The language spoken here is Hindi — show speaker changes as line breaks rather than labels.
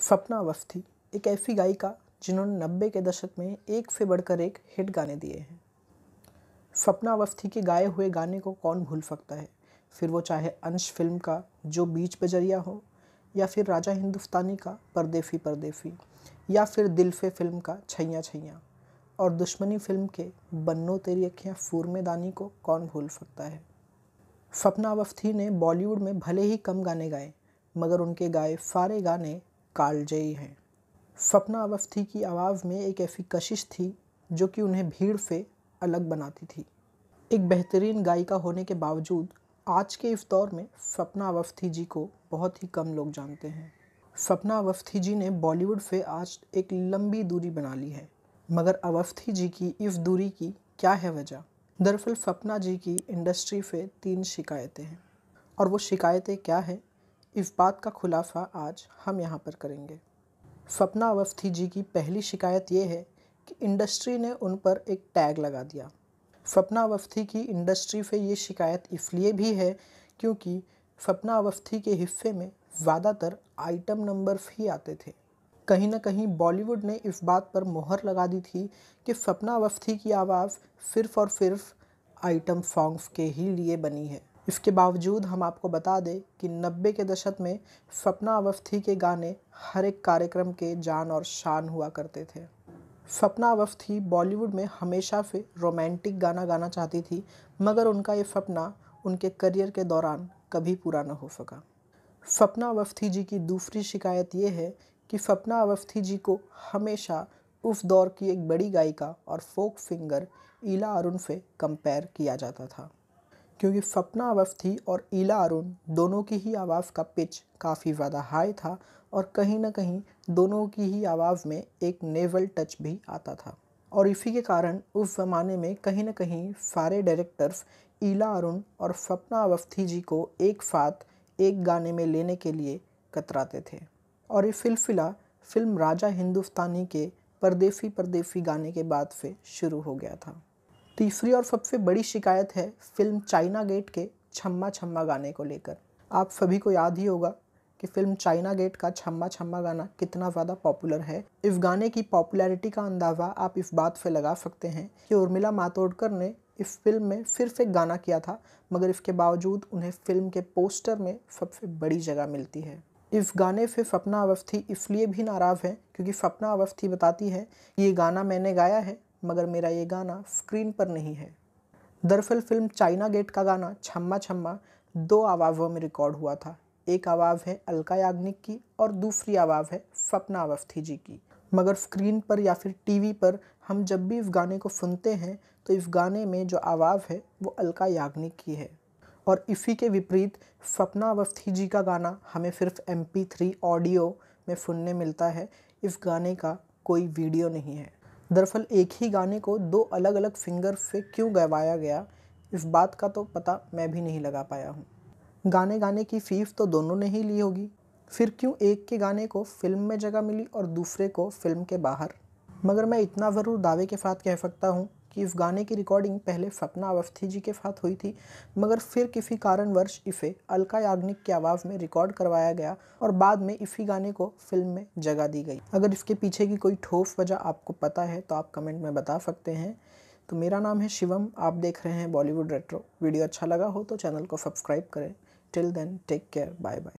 सपना अवस्थी एक ऐसी गायिका जिन्होंने 90 के दशक में एक से बढ़कर एक हिट गाने दिए हैं। सपना अवस्थी के गाए हुए गाने को कौन भूल सकता है, फिर वो चाहे अंश फिल्म का जो बीच बजरिया हो, या फिर राजा हिंदुस्तानी का परदेसी परदेसी, या फिर दिल से फिल्म का छैया छैया, और दुश्मनी फिल्म के बन्नो तेरी अखियाँ फूर में दानी को कौन भूल सकता है। सपना अवस्थी ने बॉलीवुड में भले ही कम गाने गाए, मगर उनके गाए सारे गाने कालजयी हैं। सपना अवस्थी की आवाज़ में एक ऐसी कशिश थी जो कि उन्हें भीड़ से अलग बनाती थी। एक बेहतरीन गायिका होने के बावजूद आज के इस दौर में सपना अवस्थी जी को बहुत ही कम लोग जानते हैं। सपना अवस्थी जी ने बॉलीवुड से आज एक लंबी दूरी बना ली है, मगर अवस्थी जी की इस दूरी की क्या है वजह? दरअसल सपना जी की इंडस्ट्री से 3 शिकायतें हैं, और वो शिकायतें क्या है, इस बात का खुलासा आज हम यहाँ पर करेंगे। सपना अवस्थी जी की पहली शिकायत ये है कि इंडस्ट्री ने उन पर एक टैग लगा दिया। सपना अवस्थी की इंडस्ट्री से ये शिकायत इसलिए भी है क्योंकि सपना अवस्थी के हिस्से में ज़्यादातर आइटम नंबर्स ही आते थे। कहीं ना कहीं बॉलीवुड ने इस बात पर मोहर लगा दी थी कि सपना अवस्थी की आवाज़ सिर्फ़ और सिर्फ आइटम सॉन्ग्स के ही लिए बनी है। इसके बावजूद हम आपको बता दें कि 90 के दशक में सपना अवस्थी के गाने हर एक कार्यक्रम के जान और शान हुआ करते थे। सपना अवस्थी बॉलीवुड में हमेशा से रोमांटिक गाना गाना चाहती थी, मगर उनका ये सपना उनके करियर के दौरान कभी पूरा न हो सका। सपना अवस्थी जी की दूसरी शिकायत ये है कि सपना अवस्थी जी को हमेशा उस दौर की एक बड़ी गायिका और फोक सिंगर ईला अरुण से कंपेयर किया जाता था, क्योंकि सपना अवस्थी और ईला अरुण दोनों की ही आवाज़ का पिच काफ़ी ज़्यादा हाई था, और कहीं ना कहीं दोनों की ही आवाज़ में एक नेवल टच भी आता था। और इसी के कारण उस ज़माने में कहीं ना कहीं सारे डायरेक्टर्स ईला अरुण और सपना अवस्थी जी को एक साथ एक गाने में लेने के लिए कतराते थे, और ये सिलसिला फिल्म राजा हिंदुस्तानी के परदेसी परदेसी गाने के बाद से शुरू हो गया था। तीसरी और सबसे बड़ी शिकायत है फिल्म चाइना गेट के छम्मा छम्मा गाने को लेकर। आप सभी को याद ही होगा कि फिल्म चाइना गेट का छम्मा छम्मा गाना कितना ज़्यादा पॉपुलर है। इस गाने की पॉपुलैरिटी का अंदाज़ा आप इस बात से लगा सकते हैं कि उर्मिला मातोंडकर ने इस फिल्म में सिर्फ एक गाना किया था, मगर इसके बावजूद उन्हें फिल्म के पोस्टर में सबसे बड़ी जगह मिलती है। इस गाने से सपना अवस्थी इसलिए भी नाराज़ है क्योंकि सपना अवस्थी बताती है ये गाना मैंने गाया है, मगर मेरा ये गाना स्क्रीन पर नहीं है। दरअसल फिल्म चाइना गेट का गाना छम्मा छम्मा 2 आवाज़ों में रिकॉर्ड हुआ था। एक आवाज़ है अलका याग्निक की और दूसरी आवाज़ है सपना अवस्थी जी की, मगर स्क्रीन पर या फिर टीवी पर हम जब भी इस गाने को सुनते हैं तो इस गाने में जो आवाज़ है वो अलका याग्निक की है। और इसी के विपरीत सपना अवस्थी जी का गाना हमें सिर्फ MP3 ऑडियो में सुनने मिलता है। इस गाने का कोई वीडियो नहीं है। दरअसल एक ही गाने को 2 अलग अलग सिंगर से क्यों गवाया गया, इस बात का तो पता मैं भी नहीं लगा पाया हूँ। गाने गाने की फीस तो दोनों ने ही ली होगी, फिर क्यों एक के गाने को फिल्म में जगह मिली और दूसरे को फिल्म के बाहर? मगर मैं इतना ज़रूर दावे के साथ कह सकता हूँ कि इस गाने की रिकॉर्डिंग पहले सपना अवस्थी जी के साथ हुई थी, मगर फिर किसी कारणवश इसे अलका याग्निक की आवाज़ में रिकॉर्ड करवाया गया और बाद में इसी गाने को फिल्म में जगह दी गई। अगर इसके पीछे की कोई ठोस वजह आपको पता है तो आप कमेंट में बता सकते हैं। तो मेरा नाम है शिवम, आप देख रहे हैं बॉलीवुड रेट्रो। वीडियो अच्छा लगा हो तो चैनल को सब्सक्राइब करें। Till then take care, bye bye.